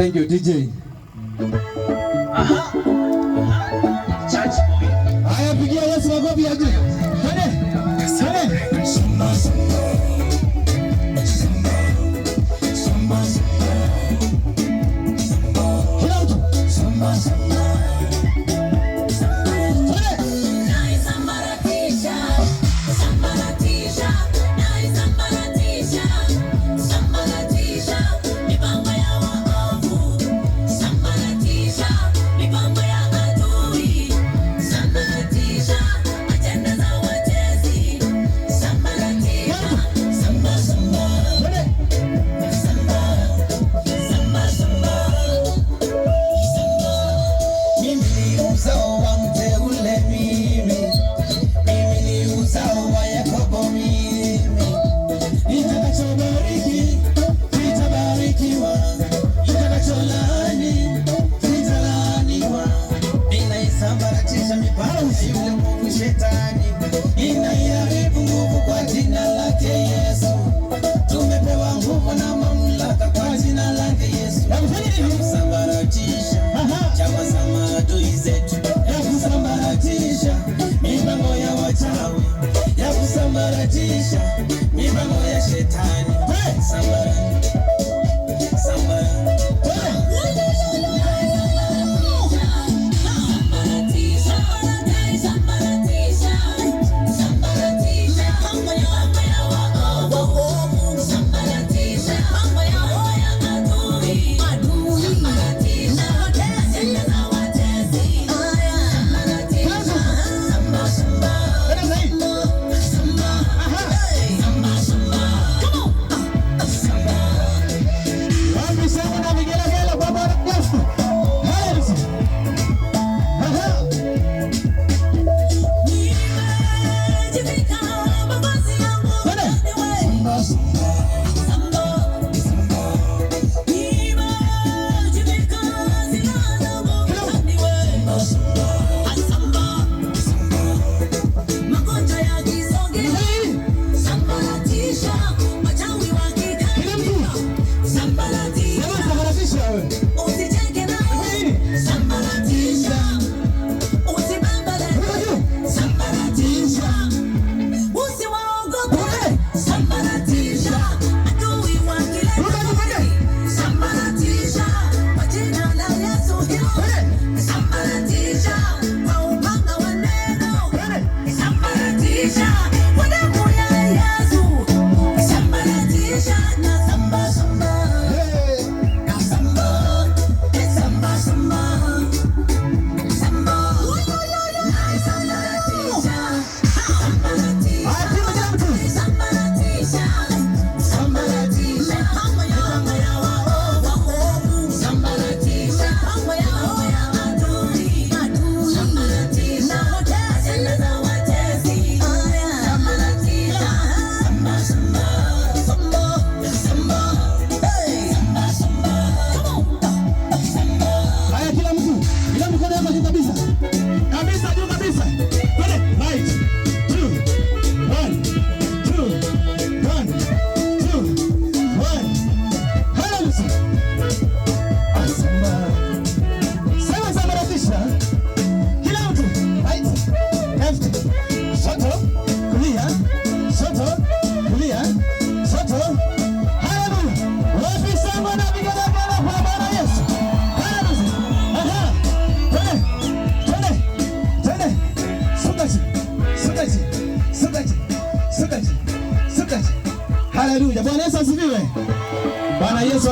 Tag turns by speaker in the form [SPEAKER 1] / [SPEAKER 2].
[SPEAKER 1] Thank you DJ. Aha. Church boy. Haya, pigia Yesu makofi aje. Twende. Twende. Samba samba. Samba. Samba samba. Kila mtu. Samba samba. Inaharibu nguvu kwa jina lake Yesu. Tumepewa nguvu na mamlaka kwa jina lake Yesu. Ya kusambaratisha chama za maadui zetu, ya kusambaratisha mipango ya wachawi, ya kusambaratisha mipango ya shetani. Sambara, sambara. Haleluya. Bwana Yesu asifiwe. Bwana Yesu